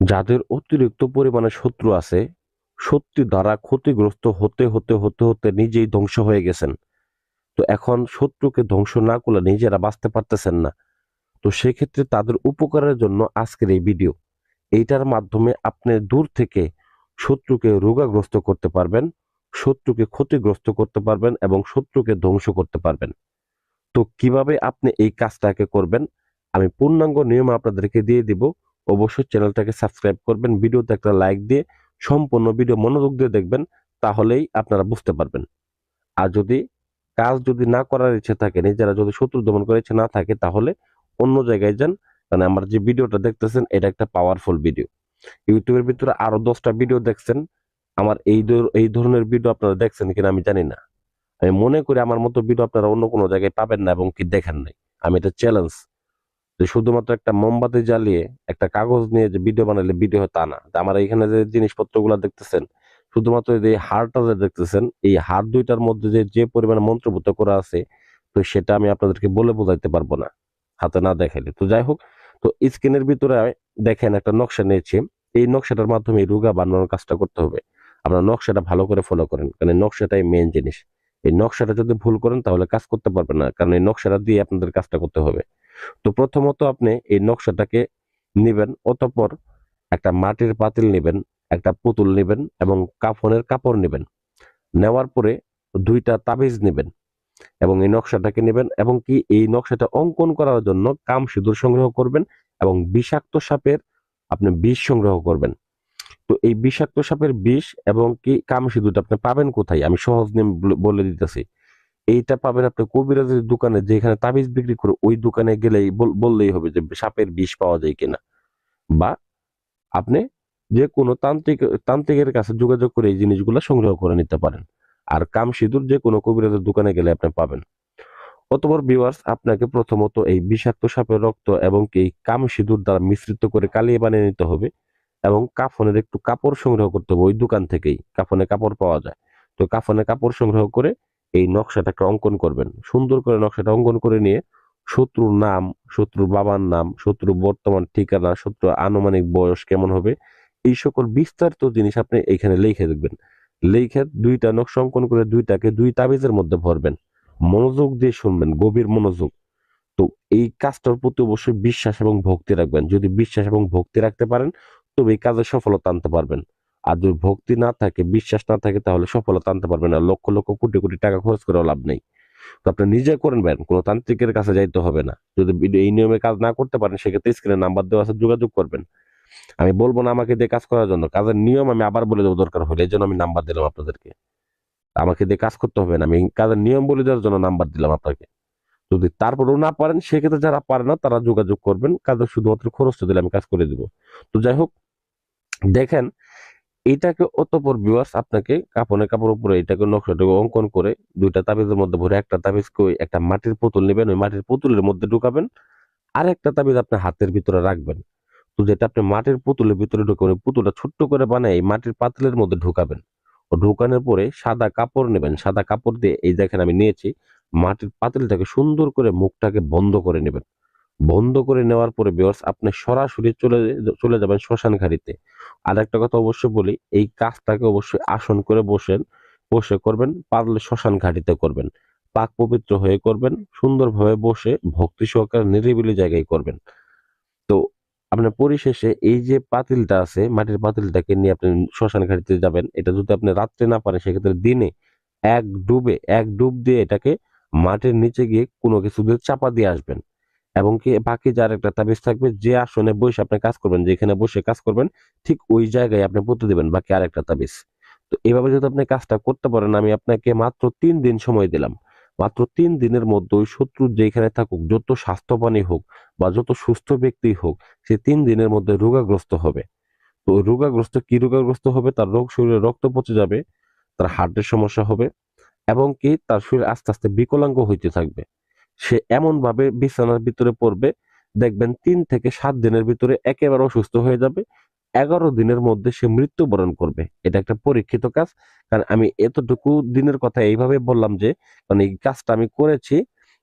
যাদের অতিরিক্ত পরিমাণে শত্রু আছে, শত্রু দ্বারা ক্ষতিগ্রস্ত হতে হতে হতে হতে নিজেই ধ্বংস হয়ে গেছেন। তো এখন শত্রুকে ধ্বংস না করলে নিজেরা বাঁচতে পারতেছেন না। তো সেক্ষেত্রে তাদের উপকারের জন্য আজকের এই ভিডিও। এইটার মাধ্যমে আপনি দূর থেকে শত্রুকে রোগাগ্রস্ত করতে পারবেন, শত্রুকে ক্ষতিগ্রস্ত করতে পারবেন এবং শত্রুকে ধ্বংস করতে পারবেন। তো কিভাবে আপনি এই কাজটাকে করবেন আমি পূর্ণাঙ্গ নিয়ম আপনাদেরকে দিয়ে দিব। অবশ্যই চ্যানেলটাকে সাবস্ক্রাইব করবেন, ভিডিওতে একটা লাইক দিয়ে সম্পূর্ণ ভিডিও মনোযোগ দিয়ে দেখবেন, তাহলেই আপনারা বুঝতে পারবেন। আর যদি কাজ যদি না করার ইচ্ছে থাকে, নিজেরা যদি শত্রু দমন করার ইচ্ছে না থাকে, তাহলে অন্য জায়গায় যান। কারণ আমার যে ভিডিওটা দেখতেছেন এটা একটা পাওয়ারফুল ভিডিও। ইউটিউবের ভিতরে আরো 10টা ভিডিও দেখছেন, আমার এই ধরনের ভিডিও আপনারা দেখছেন কিনা আমি জানি না। আমি মনে করি আমার মতো ভিডিও আপনারা অন্য কোনো জায়গায় পাবেন না এবং কি দেখেন নাই। আমি এটা চ্যালেঞ্জ যে শুধুমাত্র একটা মোমবাতি জ্বালিয়ে একটা কাগজ নিয়ে যে ভিডিও বানালে ভিডিও হয় তা না। তা আমার এখানে যে জিনিসপত্রগুলো দেখতেছেন, শুধুমাত্র যে হাড়টা যে দেখতেছেন, এই হাড় দুইটার মধ্যে যে যে পরিমাণে মন্ত্রপুত করা আছে, তো সেটা আমি আপনাদেরকে বলে বোঝাইতে পারবো না হাতে না দেখাইলে। তো যাই হোক, তো স্ক্রিনের ভিতরে দেখেন একটা নকশা নিয়েছি। এই নকশাটার মাধ্যমে এই রোগা বানানোর কাজটা করতে হবে। আপনার নকশাটা ভালো করে ফলো করেন, কারণ এই নকশাটাই মেইন জিনিস। এই নকশাটা যদি ভুল করেন তাহলে কাজ করতে পারবেন না, কারণ এই নকশাটা দিয়ে আপনাদের কাজটা করতে হবে। তো প্রথমত আপনি এই নকশাটাকে নিবেন, অতঃপর একটা মাটির পাতিল নিবেন, একটা পুতুল নিবেন এবং কাফনের কাপড় নিবেন। নেওয়ার পরে দুইটা তাবিজ নিবেন এবং এই নকশাটাকে নেবেন, এবং কি এই নকশাটা অঙ্কন করার জন্য কাম সিঁদুর সংগ্রহ করবেন এবং বিষাক্ত সাপের আপনি বিষ সংগ্রহ করবেন। তো এই বিষাক্ত সাপের বিষ এবং কি কাম সিঁদুরটা আপনি পাবেন কোথায় আমি সহজ নিয়ম বলে দিতেছি। এইটা পাবেন আপনি কবিরাজের দোকানে, যেখানে তাবিজ বিক্রি করে ওই দোকানে গেলেই বললেই হবে যে সাপের বিষ পাওয়া যায় কিনা। বা আপনি যে কোনো তান্ত্রিকের কাছে যোগাযোগ করে এই জিনিসগুলো সংগ্রহ করে নিতে পারেন। আর কাম সিঁদুর যে কোনো কবিরাজের দোকানে গেলে আপনি পাবেন। অতঃপর ভিউয়ার্স, আপনাকে প্রথমত এই বিষাক্ত সাপের রক্ত এবং কি এই কাম সিঁদুর দ্বারা মিশ্রিত করে কালিয়ে বানিয়ে নিতে হবে এবং কাফনের একটু কাপড় সংগ্রহ করতে হবে। ওই দোকান থেকেই কাফনে কাপড় পাওয়া যায়। তো কাফনে কাপড় সংগ্রহ করে এই নকশাটাকে অঙ্কন করবেন। সুন্দর করে নকশাটা অঙ্কন করে নিয়ে শত্রুর নাম, শত্রুর বাবার নাম, শত্রুর বর্তমান ঠিকানা, শত্রুর আনুমানিক বয়স কেমন হবে, এই সকল বিস্তারিত জিনিস আপনি এইখানে লিখে দেখবেন। লিখে দুইটা নকশা অঙ্কন করে দুইটাকে দুই তাবিজের মধ্যে ভরবেন। মনোযোগ দিয়ে শুনবেন, গভীর মনোযোগ। তো এই কাজটার প্রতি অবশ্যই বিশ্বাস এবং ভক্তি রাখবেন। যদি বিশ্বাস এবং ভক্তি রাখতে পারেন তবে এই কাজে সফলতা আনতে পারবেন। আর যদি ভক্তি না থাকে, বিশ্বাস না থাকে, তাহলে সফলতা আনতে পারবেন না। লক্ষ লক্ষ কোটি কোটি টাকা খরচ করেও লাভ নেই। তো আপনি নিজে করবেন, কোনো তান্ত্রিকের কাছে যাইতে হবে না। যদি এই নিয়মে কাজ না করতে পারেন, সেক্ষেত্রে স্ক্রিনে নাম্বার দেওয়া আছে, যোগাযোগ করবেন। আমি বলবো না আমাকে দিয়ে কাজ করার জন্য, কাজের নিয়ম আমি আবার বলে দেবো দরকার হলে, এই জন্য আমি নাম্বার দিলাম আপনাদেরকে। আমাকে দিয়ে কাজ করতে হবে না, আমি কাজের নিয়ম বলে দেওয়ার জন্য নাম্বার দিলাম আপনাকে। যদি তারপরেও না পারেন, সেক্ষেত্রে যারা পারে না তারা যোগাযোগ করবেন, কাজের শুধুমাত্র খরচটা দিলে আমি কাজ করে দিব। তো যাই হোক, দেখেন এটাকে অতঃপর ভিউয়ার্স আপনাকে কাপড়ের কাপড় উপরে এটাকে নকশাটাকে অঙ্কন করে দুইটা তাবিজের মধ্যে ভরে একটা তাবিজকে একটা মাটির পুতুল নেবেন, ওই মাটির পুতুলের মধ্যে ঢুকাবেন। আর একটা তাবিজ আপনার হাতের ভিতরে রাখবেন। তো যেটা আপনি মাটির পুতুলের ভিতরে ঢুকাবেন, ওই পুতুলটা ছোট্ট করে বানিয়ে এই মাটির পাতিলের মধ্যে ঢুকাবেন। ও ঢুকানোর পরে সাদা কাপড় নেবেন, সাদা কাপড় দিয়ে এই দেখেন আমি নিয়েছি, মাটির পাতিলটাকে সুন্দর করে মুখটাকে বন্ধ করে নেবেন। বন্ধ করে নেওয়ার পরে ভিউয়ার্স আপনি সরাসরি চলে যাবেন শ্মশান ঘাটিতে। আর একটা কথা অবশ্যই বলি, এই কাজটাকে অবশ্যই আসন করে বসে করবেন, পারলে শ্মশান ঘাটিতে করবেন। পাক পবিত্র হয়ে করবেন, সুন্দরভাবে বসে ভক্তি সহকারে নিরিবিলি জায়গায় করবেন। তো আপনার পরিশেষে এই যে পাতিলটা আছে, মাটির পাতিলটাকে নিয়ে আপনি শ্মশান ঘাটিতে যাবেন। এটা যদি আপনি রাত্রে না পারেন, সেক্ষেত্রে দিনে এক ডুব দিয়ে এটাকে মাটির নিচে গিয়ে কোনো কিছু দিয়ে চাপা দিয়ে আসবেন। এবং কি বাকি যার একটা তাবিজ থাকবে, যে আসনে বসে আপনি কাজ করবেন, যেখানে বসে কাজ করবেন, ঠিক ওই জায়গায় আপনি পুঁতে দিবেন বাকি আরেকটা তাবিজ। তো এভাবে যদি আপনি কাজটা করতে পারেন, আমি আপনাকে মাত্র 3 দিন সময় দিলাম। মাত্র 3 দিনের মধ্যে ওই শত্রু যেখানে থাকুক, যত স্বাস্থ্যবানই হোক বা যত সুস্থ ব্যক্তি হোক, সে 3 দিনের মধ্যে রোগাগ্রস্ত হবে। তো ওই রোগাগ্রস্ত কি রোগাগ্রস্ত হবে, তার শরীরে রক্ত পচে যাবে, তার হার্টের সমস্যা হবে এবং কি তার শরীর আস্তে আস্তে বিকলাঙ্গ হইতে থাকবে। সে এমন ভাবে বিছানার ভিতরে পড়বে, দেখবেন 3 থেকে 7 দিনের ভিতরে একেবারে অসুস্থ হয়ে যাবে। 11 দিনের মধ্যে সে মৃত্যুবরণ করবে। এটা একটা পরীক্ষিত কাজ। কারণ আমি এতটুকু দিনের কথা এইভাবে বললাম যে, মানে এই কাজটা আমি করেছি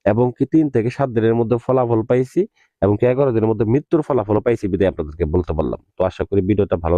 এবং কি 3 থেকে 7 দিনের মধ্যে ফলাফল পাইছি এবং কি 11 দিনের মধ্যে মৃত্যুর ফলাফল পাইছি বিধায় আপনাদেরকে বলতে পারলাম। তো আশা করি ভিডিওটা ভালো